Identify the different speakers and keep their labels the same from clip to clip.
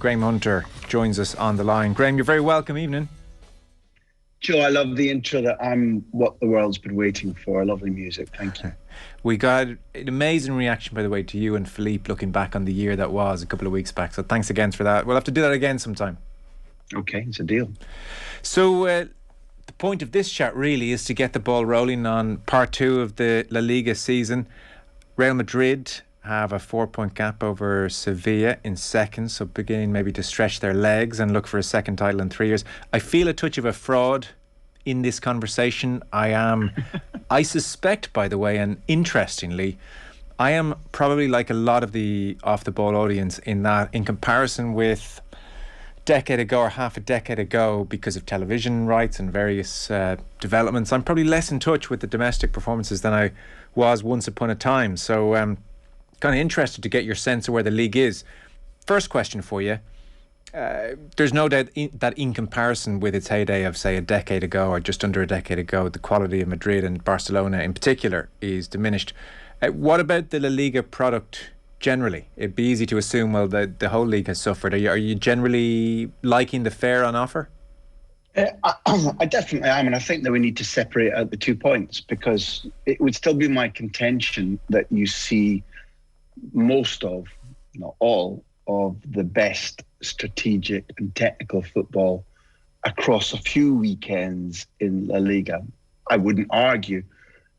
Speaker 1: Graham Hunter joins us on the line. Graham, you're very welcome. Evening.
Speaker 2: Joe, I love the intro that I'm what the world's been waiting for. Lovely music. Thank you.
Speaker 1: We got an amazing reaction, by the way, to you and Philippe looking back on the year that was a couple of weeks back. So thanks again for that. We'll have to do that again sometime.
Speaker 2: Okay, it's a deal.
Speaker 1: So the point of this chat really is to get the ball rolling on part 2 of the La Liga season. Real Madrid have a 4-point gap over Sevilla in second, so beginning maybe to stretch their legs and look for a second title in 3 years. I feel a touch of a fraud in this conversation. I suspect, by the way, and interestingly, I am probably like a lot of the off-the-ball audience in that, in comparison with a decade ago or half a decade ago, because of television rights and various developments, I'm probably less in touch with the domestic performances than I was once upon a time. So kind of interested to get your sense of where the league is. First question for you. There's no doubt that in comparison with its heyday of, say, a decade ago or just under a decade ago, the quality of Madrid and Barcelona in particular is diminished. What about the La Liga product generally? It'd be easy to assume, well, the whole league has suffered. Are you generally liking the fare on offer?
Speaker 2: I definitely am, and I think that we need to separate out the 2 points, because it would still be my contention that you see most of, not all, of the best strategic and technical football across a few weekends in La Liga. I wouldn't argue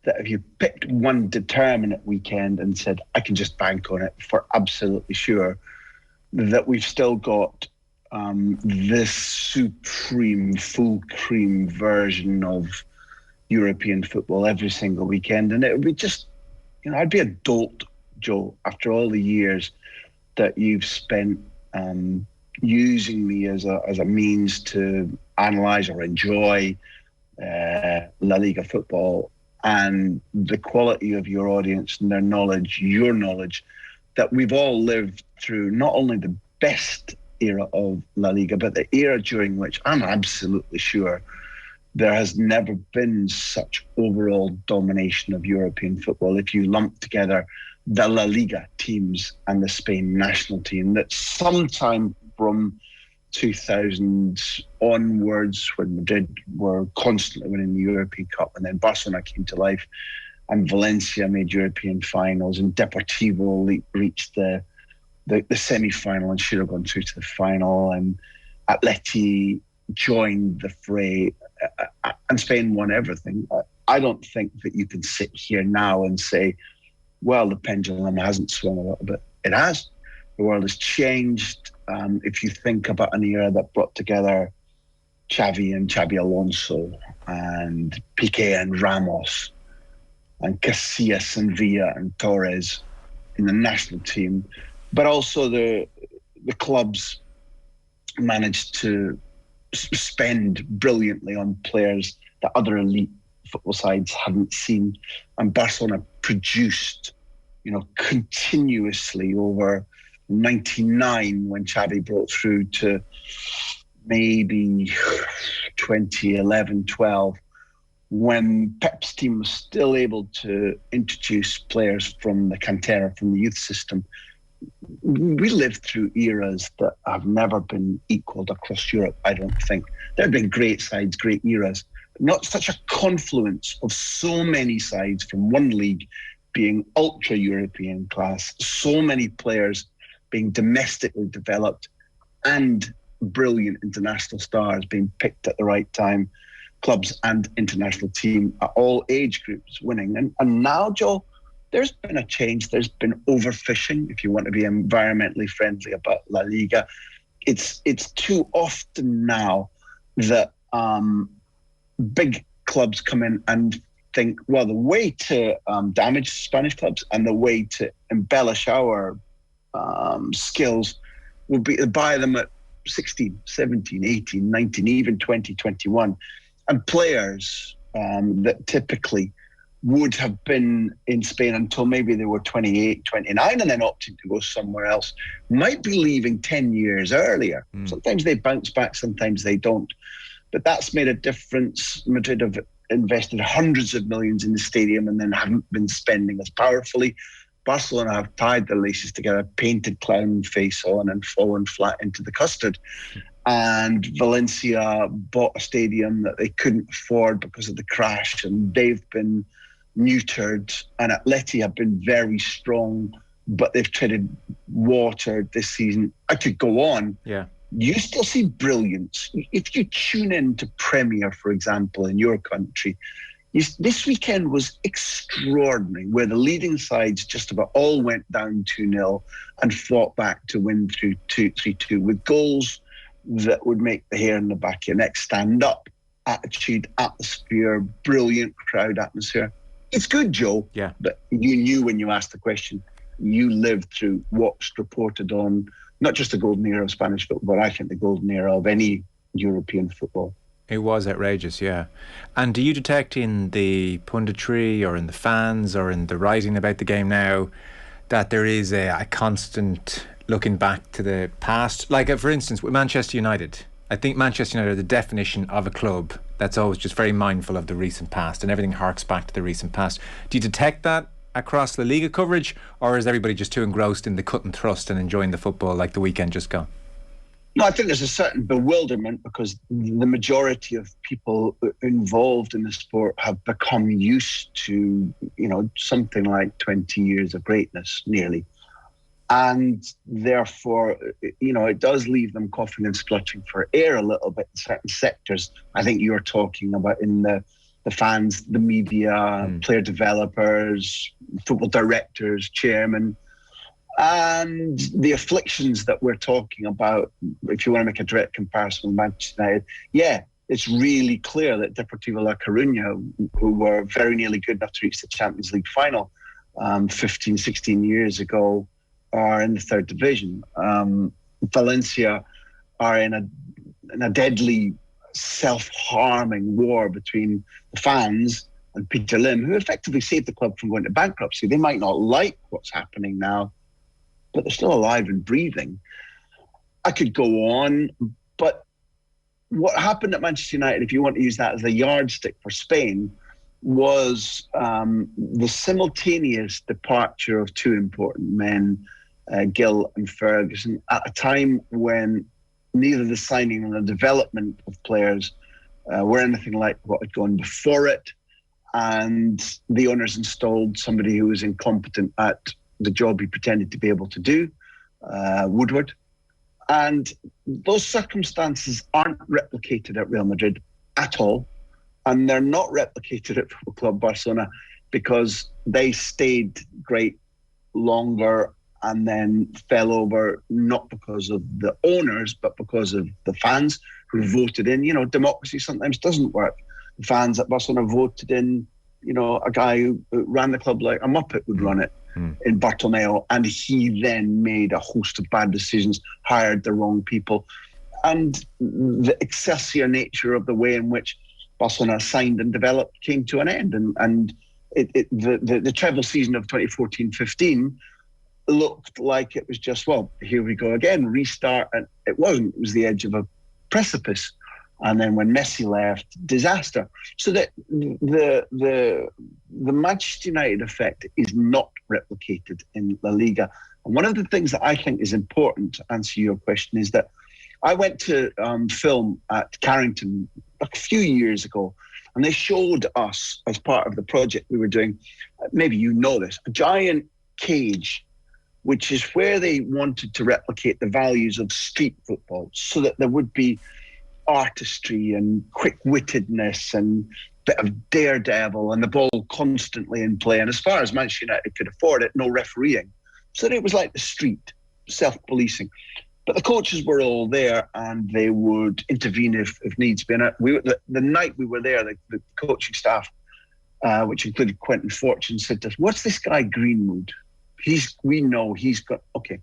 Speaker 2: that if you picked one determinate weekend and said, I can just bank on it for absolutely sure, that we've still got this supreme, full cream version of European football every single weekend. And it would be just, I'd be a dolt, Joe, after all the years that you've spent using me as a means to analyse or enjoy La Liga football, and the quality of your audience and their knowledge, your knowledge, that we've all lived through not only the best era of La Liga, but the era during which I'm absolutely sure there has never been such overall domination of European football. If you lump together the La Liga teams and the Spain national team, that sometime from 2000 onwards, when Madrid were constantly winning the European Cup, and then Barcelona came to life, and Valencia made European finals, and Deportivo reached the semi-final and should have gone through to the final, and Atleti joined the fray, and Spain won everything. I don't think that you can sit here now and say, well, the pendulum hasn't swung a little bit. It has. The world has changed. If you think about an era that brought together Xavi and Xabi Alonso and Piqué and Ramos and Casillas and Villa and Torres in the national team, but also the clubs managed to spend brilliantly on players that other elite football sides hadn't seen, and Barcelona produced, continuously over 99 when Xavi broke through to maybe 2011, 12, when Pep's team was still able to introduce players from the cantera, from the youth system. We lived through eras that have never been equaled across Europe, I don't think. There have been great sides, great eras, but not such a confluence of so many sides from one league being ultra-European class, so many players being domestically developed, and brilliant international stars being picked at the right time, clubs and international team at all age groups winning. And now, Joel, there's been a change. There's been overfishing, if you want to be environmentally friendly about La Liga. It's too often now that big clubs come in and think, well, the way to damage Spanish clubs and the way to embellish our skills would be to buy them at 16, 17, 18, 19, even 20, 21. And players that typically would have been in Spain until maybe they were 28, 29, and then opting to go somewhere else, might be leaving 10 years earlier. Sometimes they bounce back, sometimes they don't. But that's made a difference. Madrid have invested hundreds of millions in the stadium and then haven't been spending as powerfully. Barcelona have tied their laces together, painted clown face on, and fallen flat into the custard. And Valencia bought a stadium that they couldn't afford because of the crash, and they've been neutered. And Atleti have been very strong, but they've treaded water this season. I could go on.
Speaker 1: Yeah.
Speaker 2: You still see brilliance. If you tune in to Premier, for example, in your country, this weekend was extraordinary, where the leading sides just about all went down 2-0 and fought back to win through 3-2 with goals that would make the hair in the back of your neck stand up. Attitude, atmosphere, brilliant crowd atmosphere. It's good, Joe.
Speaker 1: Yeah.
Speaker 2: But you knew when you asked the question, you lived through what's reported on not just the golden era of Spanish football, but I think the golden era of any European football.
Speaker 1: It was outrageous, yeah. And do you detect in the punditry or in the fans or in the writing about the game now that there is a constant looking back to the past? Like, for instance, with Manchester United, I think Manchester United are the definition of a club that's always just very mindful of the recent past, and everything harks back to the recent past. Do you detect that across the Liga coverage, or is everybody just too engrossed in the cut and thrust and enjoying the football like the weekend just gone?
Speaker 2: No, I think there's a certain bewilderment because the majority of people involved in the sport have become used to, something like 20 years of greatness, nearly. And therefore, it does leave them coughing and spluttering for air a little bit in certain sectors. I think you're talking about in the fans, the media, player developers, football directors, chairmen. And the afflictions that we're talking about, if you want to make a direct comparison with Manchester United, yeah, it's really clear that Deportivo La Coruña, who were very nearly good enough to reach the Champions League final 15, 16 years ago, are in the third division. Valencia are in a deadly self-harming war between the fans and Peter Lim, who effectively saved the club from going to bankruptcy. They might not like what's happening now, but they're still alive and breathing. I could go on, but what happened at Manchester United, if you want to use that as a yardstick for Spain, was the simultaneous departure of two important men, Gill and Ferguson, at a time when neither the signing nor the development of players were anything like what had gone before it. And the owners installed somebody who was incompetent at the job he pretended to be able to do, Woodward. And those circumstances aren't replicated at Real Madrid at all. And they're not replicated at Football Club Barcelona because they stayed great longer and then fell over, not because of the owners, but because of the fans who voted in. Democracy sometimes doesn't work. The fans at Barcelona voted in, a guy who ran the club like a Muppet would run it in Bartomeu, and he then made a host of bad decisions, hired the wrong people. And the Excelsior nature of the way in which Barcelona signed and developed came to an end. And the treble season of 2014-15 looked like it was just, well, here we go again, restart. And it wasn't. It was the edge of a precipice. And then when Messi left, disaster. So that the Manchester United effect is not replicated in La Liga. And one of the things that I think is important to answer your question is that I went to film at Carrington a few years ago, and they showed us, as part of the project we were doing, maybe you know this, a giant cage, which is where they wanted to replicate the values of street football so that there would be artistry and quick-wittedness and bit of daredevil and the ball constantly in play. And as far as Manchester United could afford it, no refereeing. So it was like the street, self-policing. But the coaches were all there and they would intervene if needs be. And the night we were there, the coaching staff, which included Quentin Fortune, said to us, "What's this guy Greenwood? We know he's got..." Okay.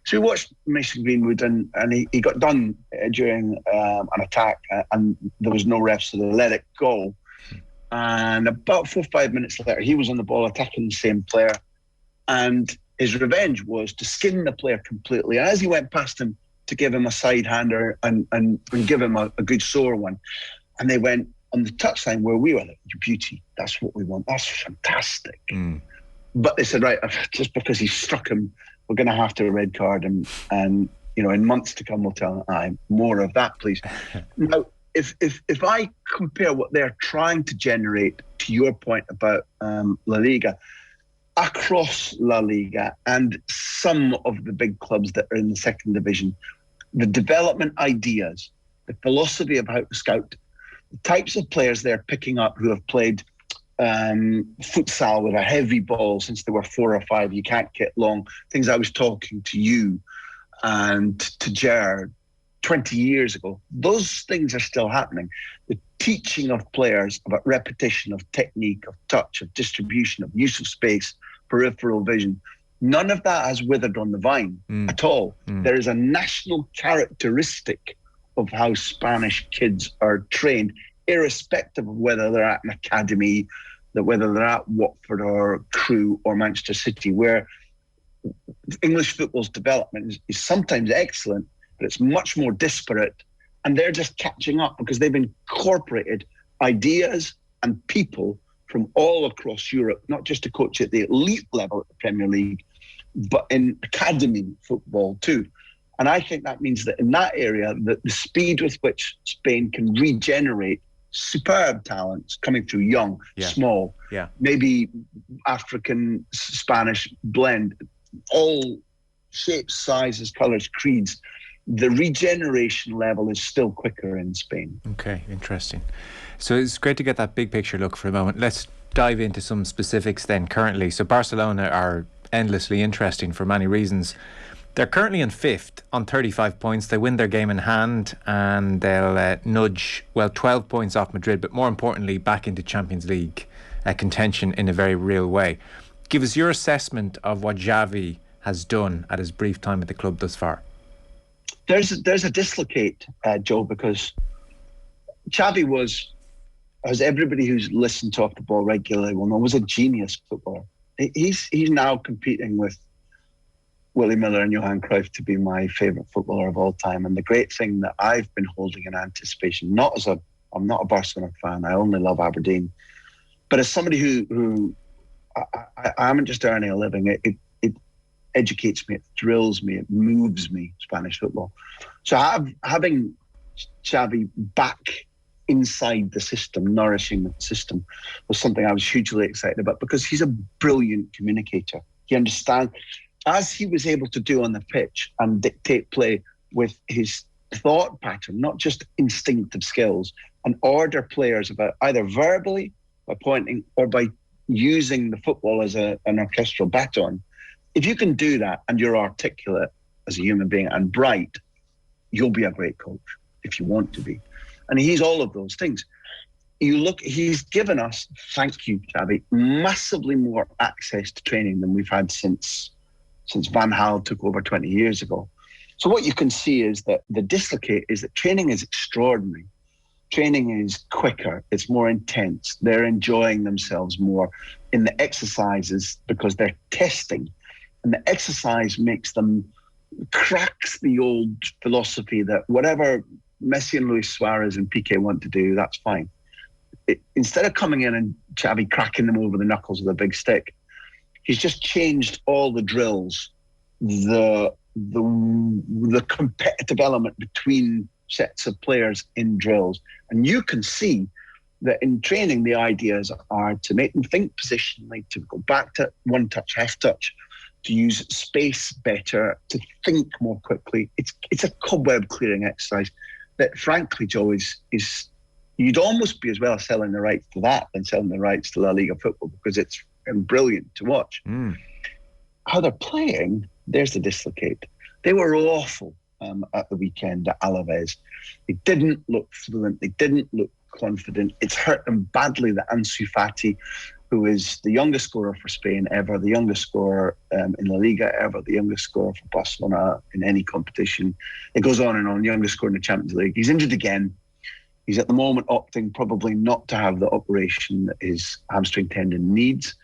Speaker 2: So we watched Mason Greenwood and he got done during an attack and there was no ref, so they let it go. And about 4 or 5 minutes later, he was on the ball attacking the same player. And his revenge was to skin the player completely. And as he went past him, to give him a side hander and give him a good sore one. And they went on the touchline where we were like, "You beauty, that's what we want. That's fantastic." But they said, right, just because he struck him, we're going to have to red card him. And, in months to come, we'll tell him, more of that, please. Now, if I compare what they're trying to generate to your point about La Liga, across La Liga and some of the big clubs that are in the second division, the development ideas, the philosophy of how to scout, the types of players they're picking up who have played futsal with a heavy ball since they were 4 or 5, you can't get long, things I was talking to you and to Jared 20 years ago, those things are still happening. The teaching of players about repetition, of technique, of touch, of distribution, of use of space, peripheral vision, none of that has withered on the vine at all. There is a national characteristic of how Spanish kids are trained, irrespective of whether they're at an academy, that whether they're at Watford or Crewe or Manchester City, where English football's development is sometimes excellent, but it's much more disparate, and they're just catching up because they've incorporated ideas and people from all across Europe, not just to coach at the elite level at the Premier League, but in academy football too. And I think that means that in that area, that the speed with which Spain can regenerate superb talents coming through young, small, maybe African, Spanish blend, all shapes, sizes, colours, creeds, the regeneration level is still quicker in Spain.
Speaker 1: Okay, interesting. So it's great to get that big picture look for a moment. Let's dive into some specifics then currently. So Barcelona are endlessly interesting for many reasons. They're currently in 5th on 35 points. They win their game in hand and they'll nudge, 12 points off Madrid, but more importantly, back into Champions League contention in a very real way. Give us your assessment of what Xavi has done at his brief time at the club thus far.
Speaker 2: There's a dislocate, Joe, because Xavi was, as everybody who's listened to Off the Ball regularly will know, was a genius footballer. He's now competing with Willie Miller and Johan Cruyff to be my favourite footballer of all time. And the great thing that I've been holding in anticipation, I'm not a Barcelona fan, I only love Aberdeen, but as somebody who I haven't just earning a living, it educates me, it thrills me, it moves me, Spanish football. So having Xavi back inside the system, nourishing the system, was something I was hugely excited about because he's a brilliant communicator. He understands, as he was able to do on the pitch and dictate play with his thought pattern, not just instinctive skills, and order players about either verbally, by pointing, or by using the football as an orchestral baton. If you can do that and you're articulate as a human being and bright, you'll be a great coach if you want to be. And he's all of those things. He's given us, thank you, Xavi, massively more access to training than we've had since Van Gaal took over 20 years ago. So what you can see is that the dislocate is that training is extraordinary. Training is quicker, it's more intense. They're enjoying themselves more in the exercises because they're testing. And the exercise cracks the old philosophy that whatever Messi and Luis Suarez and Piqué want to do, that's fine. Instead of coming in and Xavi cracking them over the knuckles with a big stick, he's just changed all the drills, the competitive element between sets of players in drills. And you can see that in training, the ideas are to make them think positionally, to go back to one touch, half touch, to use space better, to think more quickly. It's a cobweb clearing exercise that, frankly, Joe, is you'd almost be as well selling the rights to that than selling the rights to La Liga football because it's brilliant to watch. How they're playing, there's the dislocate. They were awful at the weekend at Alaves. They didn't look fluent. They didn't look confident. It's hurt them badly that Ansu Fati, who is the youngest scorer for Spain ever, the youngest scorer in La Liga ever, the youngest scorer for Barcelona in any competition. It goes on and on, youngest scorer in the Champions League. He's injured again. He's at the moment opting probably not to have the operation that his hamstring tendon needs.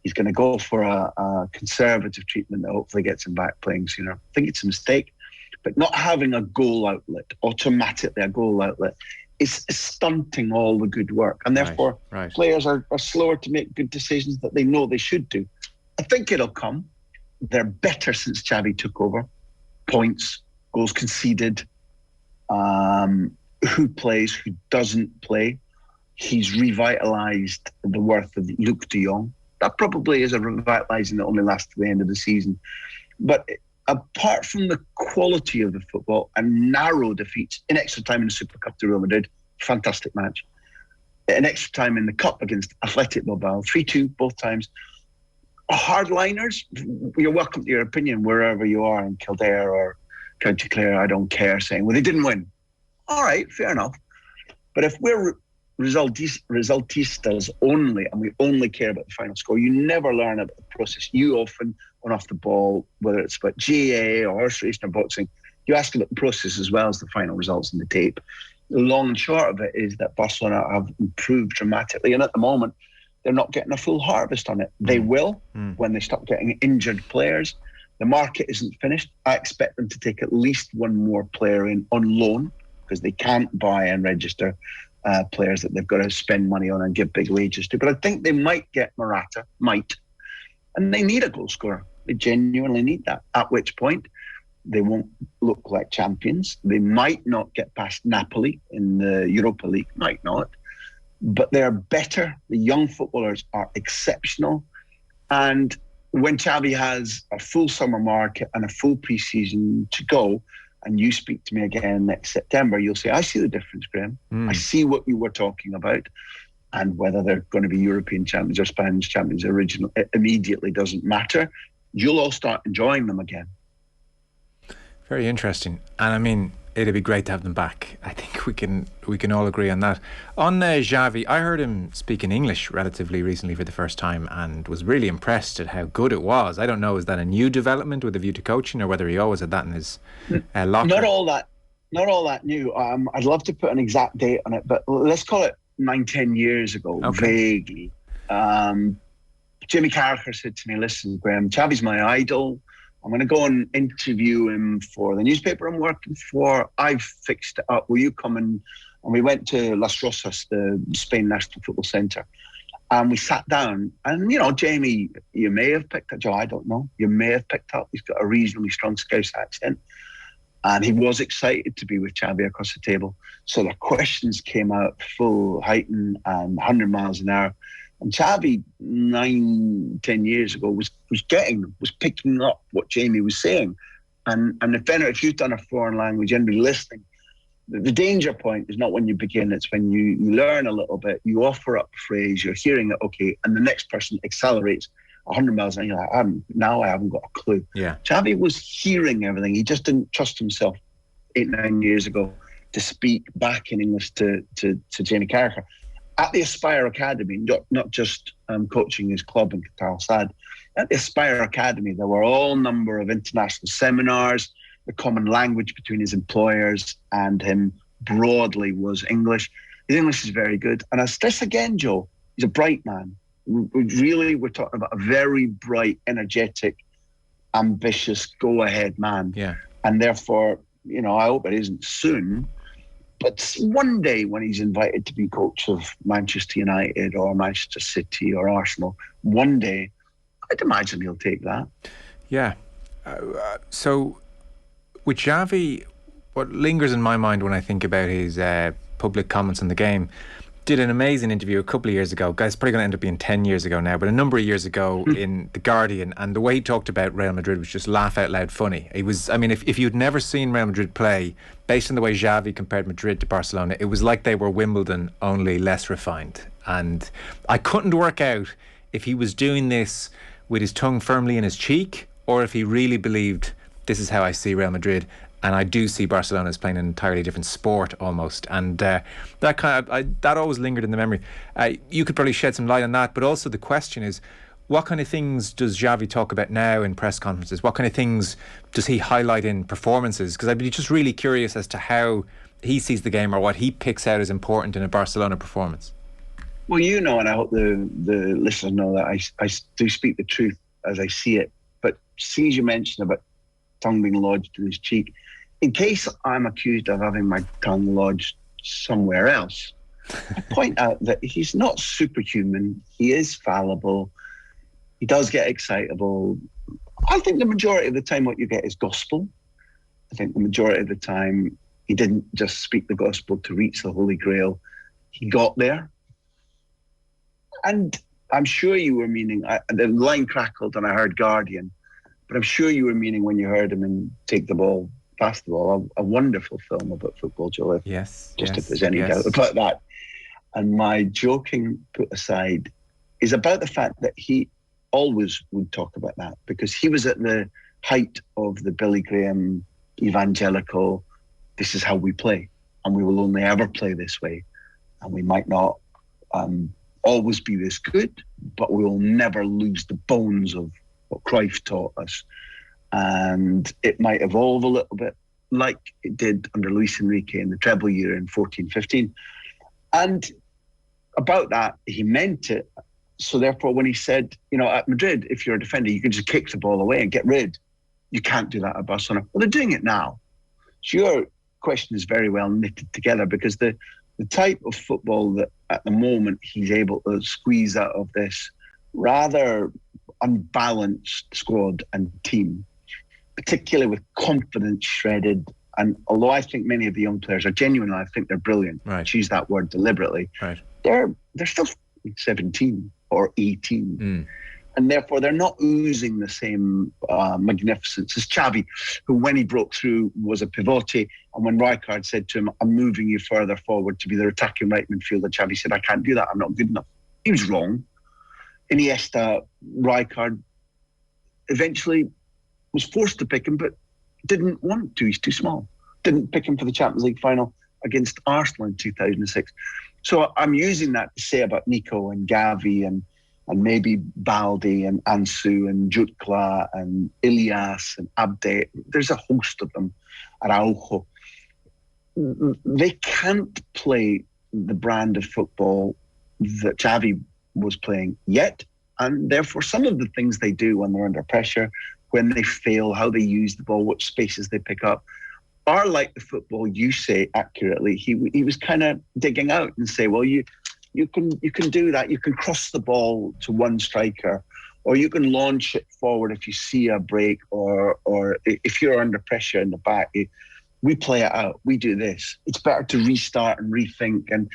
Speaker 2: He's going to go for a conservative treatment that hopefully gets him back playing sooner. I think it's a mistake. But not having a goal outlet, automatically a goal outlet, is stunting all the good work. And therefore, players are slower to make good decisions that they know they should do. I think it'll come. They're better since Xavi took over. Points, goals conceded, who plays, who doesn't play. He's revitalised the worth of Luke de Jong. That probably is a revitalising that only lasts to the end of the season. But apart from the quality of the football and narrow defeats in extra time in the Super Cup to Real Madrid, fantastic match. In extra time in the Cup against Athletic Bilbao, 3-2 both times. Hardliners, you're welcome to your opinion wherever you are in Kildare or County Clare, I don't care, saying, well, they didn't win. All right, fair enough. But if we're resultistas only, and we only care about the final score, you never learn about the process. You often, on off the ball, whether it's about GA or horse racing or boxing, you ask about the process as well as the final results in the tape. The long and short of it is that Barcelona have improved dramatically, and at the moment, they're not getting a full harvest on it. They will when they stop getting injured players. The market isn't finished. I expect them to take at least one more player in on loan, because they can't buy and register players that they've got to spend money on and give big wages to. But I think they might get Morata, and they need a goal scorer. They genuinely need that, at which point they won't look like champions. They might not get past Napoli in the Europa League, might not. But they're better. The young footballers are exceptional. And when Xavi has a full summer market and a full pre-season to go, and you speak to me again next September, you'll say, I see the difference, Graham. I see what you were talking about. And whether they're going to be European champions or Spanish champions it immediately doesn't matter. You'll all start enjoying them again.
Speaker 1: Very interesting. And I mean, it'd be great to have them back. I think we can all agree on that. On Xavi, I heard him speak in English relatively recently for the first time and was really impressed at how good it was. I don't know, is that a new development with a view to coaching, or whether he always had that in his locker?
Speaker 2: Not all that new. I'd love to put an exact date on it, but let's call it 9-10 years ago, vaguely. Jimmy Carragher said to me, listen, Graham, Xavi's my idol. I'm going to go and interview him for the newspaper I'm working for. I've fixed it up. Will you come and we went to Las Rosas, the Spain National Football Centre, and we sat down. And, Jamie, you may have picked up, Joe, I don't know. You may have picked up. He's got a reasonably strong Scouse accent. And he was excited to be with Xavi across the table. So the questions came out full heightened and 100 miles an hour. And Xavi, 9-10 years ago, was picking up what Jamie was saying. And if you've done a foreign language and be listening, the danger point is not when you begin, it's when you learn a little bit, you offer up a phrase, you're hearing it, okay, and the next person accelerates 100 miles an hour, you're like, I haven't got a clue.
Speaker 1: Yeah.
Speaker 2: Xavi was hearing everything. He just didn't trust himself 8-9 years ago to speak back in English to Jamie Carragher. At the Aspire Academy, not just coaching his club in Qatar Sad, at the Aspire Academy, there were all number of international seminars. The common language between his employers and him broadly was English. His English is very good. And I stress again, Joe, he's a bright man. We're talking about a very bright, energetic, ambitious, go-ahead man.
Speaker 1: Yeah.
Speaker 2: And therefore, I hope it isn't soon. But one day when he's invited to be coach of Manchester United or Manchester City or Arsenal, one day, I'd imagine he'll take that.
Speaker 1: Yeah. So with Xavi, what lingers in my mind when I think about his public comments on the game, did an amazing interview a couple of years ago. Guys, it's probably going to end up being 10 years ago now, but a number of years ago in The Guardian, and the way he talked about Real Madrid was just laugh out loud funny. It was, if you'd never seen Real Madrid play, based on the way Xavi compared Madrid to Barcelona, it was like they were Wimbledon, only less refined. And I couldn't work out if he was doing this with his tongue firmly in his cheek, or if he really believed this is how I see Real Madrid. And I do see Barcelona as playing an entirely different sport almost, and that always lingered in the memory. You could probably shed some light on that, but also the question is, what kind of things does Xavi talk about now in press conferences? What kind of things does he highlight in performances? Because I'd be just really curious as to how he sees the game, or what he picks out as important in a Barcelona performance.
Speaker 2: Well, and I hope the listeners know that I do speak the truth as I see it. But seeing as you mentioned about tongue being lodged in his cheek, in case I'm accused of having my tongue lodged somewhere else, I point out that he's not superhuman. He is fallible. He does get excitable. I think the majority of the time what you get is gospel. I think the majority of the time he didn't just speak the gospel to reach the Holy Grail. He got there. And I'm sure you were meaning, the line crackled and I heard Guardian, but I'm sure you were meaning when you heard him in Take the Ball, Pass the Ball, a wonderful film about football, Joe.
Speaker 1: Yes.
Speaker 2: If there's any doubt about that. And my joking put aside is about the fact that he always would talk about that, because he was at the height of the Billy Graham evangelical, this is how we play, and we will only ever play this way, and we might not always be this good, but we will never lose the bones of what Cruyff taught us. And it might evolve a little bit like it did under Luis Enrique in the treble year in 14-15. And about that, he meant it. So therefore, when he said, at Madrid, if you're a defender, you can just kick the ball away and get rid. You can't do that at Barcelona. Well, they're doing it now. So your question is very well knitted together, because the type of football that at the moment he's able to squeeze out of this rather unbalanced squad and team, particularly with confidence shredded. And although I think many of the young players are genuine, I think they're brilliant.
Speaker 1: Right.
Speaker 2: Choose that word deliberately.
Speaker 1: Right.
Speaker 2: They're still 17 or 18. And therefore, they're not oozing the same magnificence as Xavi, who, when he broke through, was a pivote. And when Rijkaard said to him, I'm moving you further forward to be the attacking right midfielder, Xavi said, I can't do that. I'm not good enough. He was wrong. Iniesta, Rijkaard eventually was forced to pick him, but didn't want to. He's too small. Didn't pick him for the Champions League final against Arsenal in 2006. So I'm using that to say about Nico and Gavi and maybe Baldi and Ansu and Jutkla and Ilias and Abde. There's a host of them. Araujo. They can't play the brand of football that Xavi was playing yet. And therefore, some of the things they do when they're under pressure, when they fail, how they use the ball, what spaces they pick up, are like the football you say accurately. He was kind of digging out and say, well, you can do that. You can cross the ball to one striker, or you can launch it forward if you see a break, or if you're under pressure in the back, we play it out. We do this. It's better to restart and rethink. And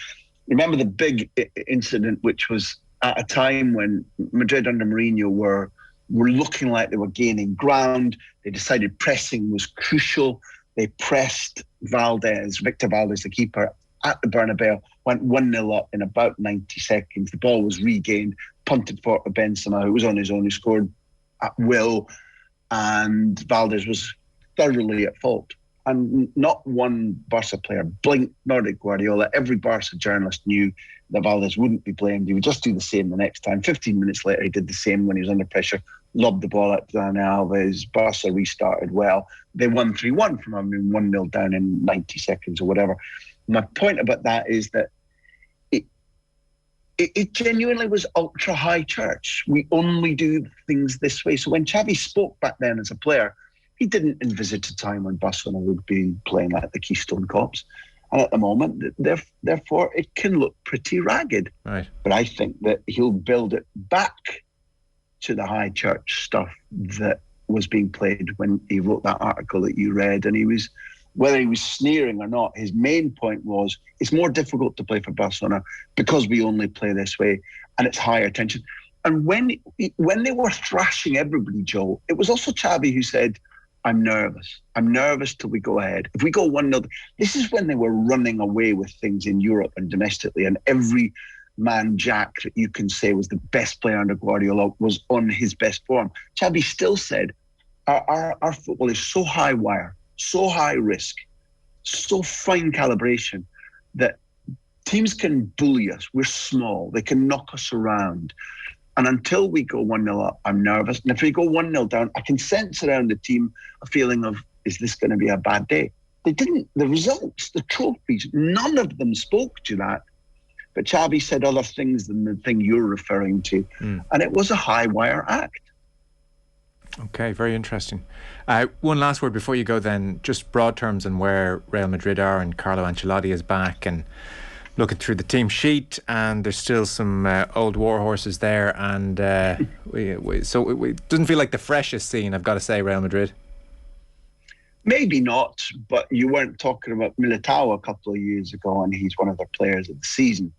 Speaker 2: remember the big incident, which was at a time when Madrid under Mourinho were looking like they were gaining ground. They decided pressing was crucial. They pressed Victor Valdez, the keeper, at the Bernabeu, went 1-0 up in about 90 seconds. The ball was regained, punted for Benzema, who was on his own, who scored at will, and Valdez was thoroughly at fault. And not one Barca player blinked, nor did Guardiola. Every Barca journalist knew that Valdez wouldn't be blamed. He would just do the same the next time. 15 minutes later, he did the same when he was under pressure, lobbed the ball at Dani Alves. Barca restarted well. They won 3-1 from having been 1-0 down in 90 seconds or whatever. My point about that is that it genuinely was ultra high church. We only do things this way. So when Xavi spoke back then as a player, he didn't envisage a time when Barcelona would be playing like the Keystone Cops. And at the moment, therefore, it can look pretty ragged. Right. But I think that he'll build it back to the high church stuff that was being played when he wrote that article that you read. And whether he was sneering or not, his main point was it's more difficult to play for Barcelona because we only play this way, and it's higher tension. And when they were thrashing everybody, Joe, it was also Xavi who said, I'm nervous. I'm nervous till we go ahead. If we go 1-0, this is when they were running away with things in Europe and domestically, and every man Jack that you can say was the best player under Guardiola was on his best form. Xavi still said, our football is so high wire, so high risk, so fine calibration that teams can bully us. We're small. They can knock us around. And until we go 1-0 up, I'm nervous. And if we go 1-0 down, I can sense around the team a feeling of, is this going to be a bad day? They didn't. The results, the trophies, none of them spoke to that. But Xavi said other things than the thing you're referring to. And it was a high wire act.
Speaker 1: Okay, very interesting. One last word before you go then, just broad terms on where Real Madrid are, and Carlo Ancelotti is back, and looking through the team sheet, and there's still some old war horses there, and it doesn't feel like the freshest scene, I've got to say, Real Madrid.
Speaker 2: Maybe not, but you weren't talking about Militao a couple of years ago, and he's one of the players of the season.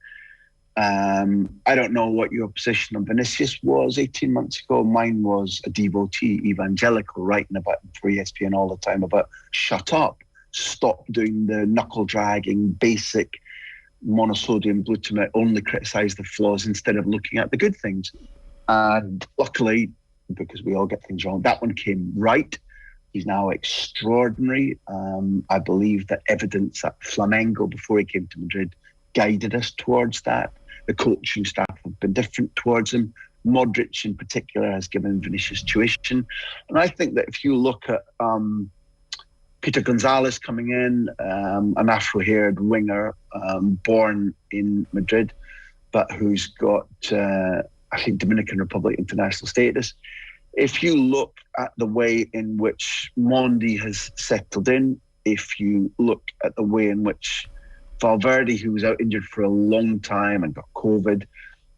Speaker 2: I don't know what your position on Vinicius was 18 months ago. Mine was a devotee, evangelical, writing about him for ESPN all the time about shut up, stop doing the knuckle-dragging, basic monosodium glutamate, only criticise the flaws instead of looking at the good things. And luckily, because we all get things wrong, that one came right. He's now extraordinary. I believe that evidence at Flamengo before he came to Madrid guided us towards that. The coaching staff have been different towards him. Modric in particular has given Vinicius tuition. And I think that if you look at Peter Gonzalez coming in, an Afro-haired winger born in Madrid, but who's got, I think, Dominican Republic international status. If you look at the way in which Mondi has settled in, if you look at the way in which Valverde, who was out injured for a long time and got COVID,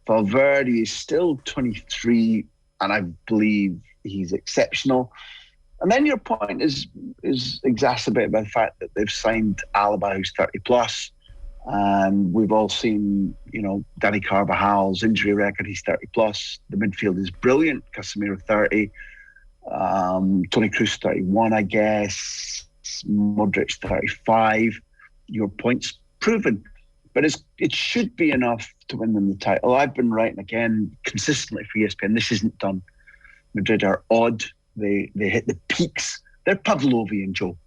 Speaker 2: Valverde is still 23, and I believe he's exceptional. And then your point is exacerbated by the fact that they've signed Alaba, who's 30 plus, and we've all seen, Dani Carvajal's injury record. He's 30 plus. The midfield is brilliant. Casemiro 30, Toni Kroos 31, I guess. Modric 35. Your point's proven, but it should be enough to win them the title. I've been writing again consistently for ESPN. This isn't done. Madrid are odd. They hit the peaks. They're Pavlovian, Joe.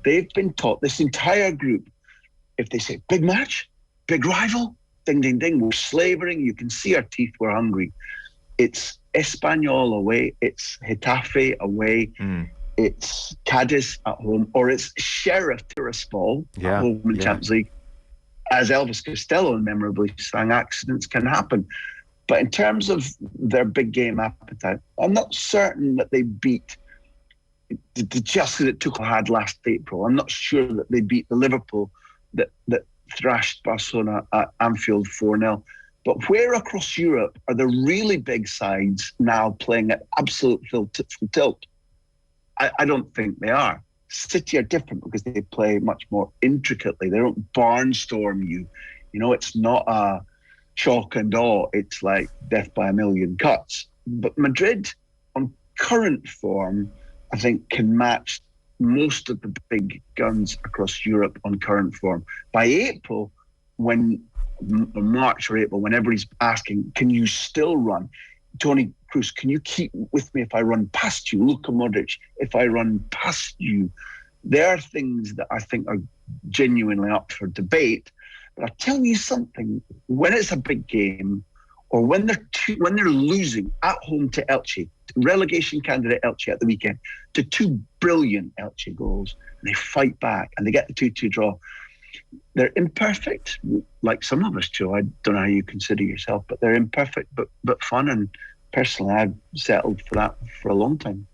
Speaker 2: They've been taught, this entire group, if they say big match, big rival, ding, ding, ding, we're slavering. You can see our teeth, we're hungry. It's Espanyol away. It's Getafe away. It's Cadiz at home, or it's Sheriff Tiraspol at home in the Champions League. As Elvis Costello memorably sang, accidents can happen. But in terms of their big game appetite, I'm not certain that they beat the Chelsea that Tuchel had last April. I'm not sure that they beat the Liverpool that thrashed Barcelona at Anfield 4-0. But where across Europe are the really big sides now playing at absolute full tilt? I don't think they are. City are different because they play much more intricately. They don't barnstorm you. It's not a shock and awe. It's like death by a million cuts. But Madrid, on current form, I think can match most of the big guns across Europe on current form. By April, March or April, when everybody's asking, can you still run? Toni Kroos, can you keep with me if I run past you? Luka Modric, if I run past you? There are things that I think are genuinely up for debate. But I'll tell you something, when it's a big game, or when they're losing at home to Elche, relegation candidate Elche at the weekend, to two brilliant Elche goals, and they fight back and they get the 2-2 draw. They're imperfect, like some of us, Joe. I don't know how you consider yourself, but they're imperfect, but fun. And personally, I've settled for that for a long time.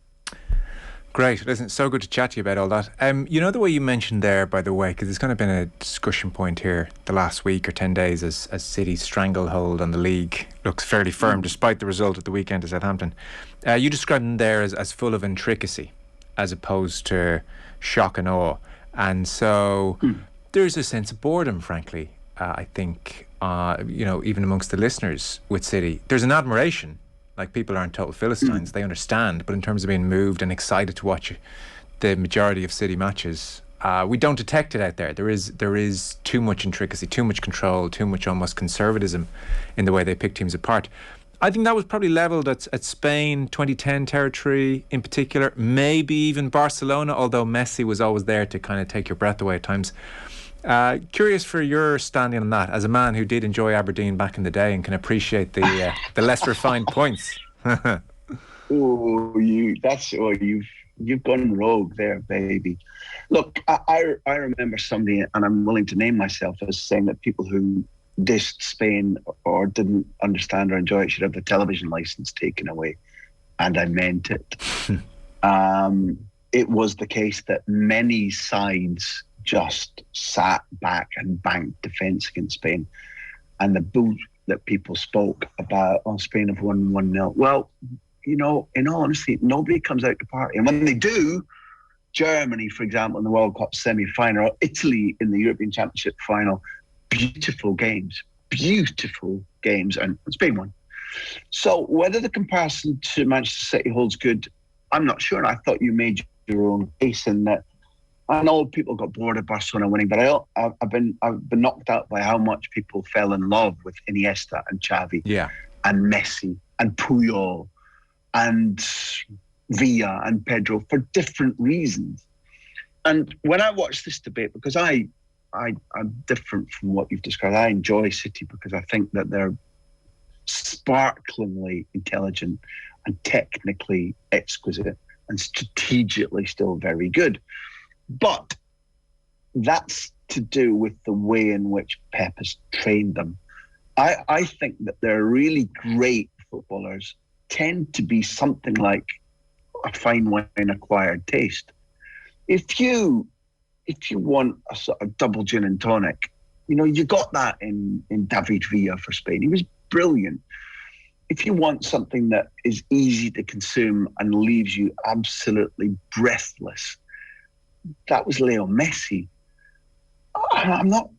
Speaker 1: Great. Listen, so good to chat to you about all that. The way you mentioned there, by the way, because it's kind of been a discussion point here the last week or 10 days as City's stranglehold on the league looks fairly firm despite the result at the weekend to Southampton. You described them there as full of intricacy as opposed to shock and awe. And so there's a sense of boredom, frankly, I think, even amongst the listeners with City. There's an admiration. Like, people aren't total Philistines, they understand. But in terms of being moved and excited to watch the majority of City matches, we don't detect it out there. There is too much intricacy, too much control, too much almost conservatism in the way they pick teams apart. I think that was probably levelled at Spain, 2010 territory in particular, maybe even Barcelona, although Messi was always there to kind of take your breath away at times. Curious for your standing on that as a man who did enjoy Aberdeen back in the day and can appreciate the less refined points.
Speaker 2: You've gone rogue there, baby. Look, I remember somebody, and I'm willing to name myself, as saying that people who dissed Spain or didn't understand or enjoy it should have the television license taken away, and I meant it. It was the case that many sides just sat back and banked defence against Spain. And the bull that people spoke about, Spain have won 1-0. Well, in all honesty, nobody comes out to party. And when they do, Germany, for example, in the World Cup semi-final, or Italy in the European Championship final, beautiful games, and Spain won. So whether the comparison to Manchester City holds good, I'm not sure. And I thought you made your own case in that. I know people got bored of Barcelona winning, but I've been knocked out by how much people fell in love with Iniesta and Xavi, and Messi and Puyol and Villa and Pedro for different reasons. And when I watch this debate, because I'm different from what you've described, I enjoy City because I think that they're sparklingly intelligent and technically exquisite and strategically still very good. But that's to do with the way in which Pep has trained them. I think that their really great footballers tend to be something like a fine wine acquired taste. If you want a sort of double gin and tonic, you got that in David Villa for Spain. He was brilliant. If you want something that is easy to consume and leaves you absolutely breathless, that was Leo Messi. I'm not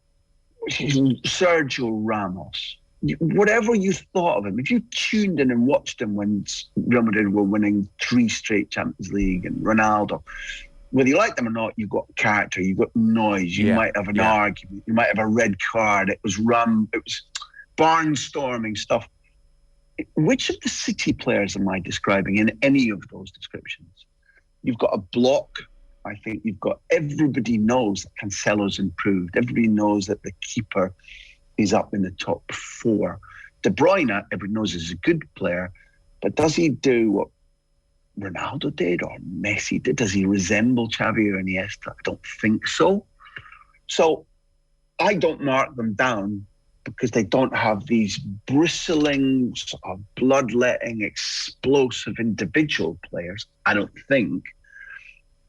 Speaker 2: Sergio Ramos. Whatever you thought of him, if you tuned in and watched him when Real Madrid were winning 3 straight Champions League, and Ronaldo, whether you like them or not, you've got character, you've got noise, you might have an argument, you might have a red card. It was barnstorming stuff. Which of the City players am I describing in any of those descriptions? You've got a block. I think you've got, everybody knows that Cancelo's improved. Everybody knows that the keeper is up in the top 4. De Bruyne, everybody knows, is a good player, but does he do what Ronaldo did or Messi did? Does he resemble Xavi or Iniesta? I don't think so. So I don't mark them down because they don't have these bristling, sort of bloodletting, explosive individual players, I don't think.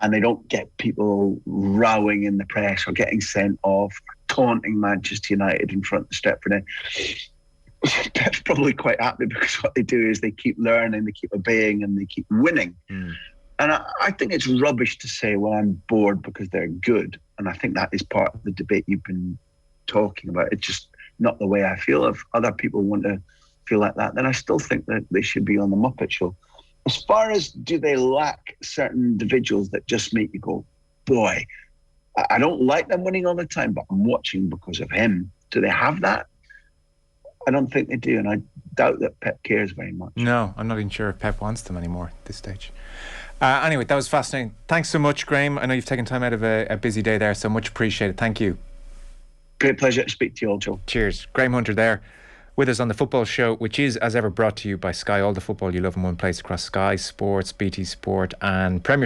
Speaker 2: And they don't get people rowing in the press or getting sent off, taunting Manchester United in front of the Stretford End. Pep's probably quite happy because what they do is they keep learning, they keep obeying, and they keep winning. And I think it's rubbish to say, well, I'm bored because they're good. And I think that is part of the debate you've been talking about. It's just not the way I feel. If other people want to feel like that, then I still think that they should be on the Muppet Show. As far as do they lack certain individuals that just make you go, boy, I don't like them winning all the time, but I'm watching because of him. Do they have that? I don't think they do, and I doubt that Pep cares very much.
Speaker 1: No, I'm not even sure if Pep wants them anymore at this stage. Anyway, that was fascinating. Thanks so much, Graham. I know you've taken time out of a busy day there, so much appreciated. Thank you.
Speaker 2: Great pleasure to speak to you all, Joe.
Speaker 1: Cheers. Graham Hunter there with us on the Football Show, which is, as ever, brought to you by Sky. All the football you love in one place across Sky Sports, BT Sport and Premier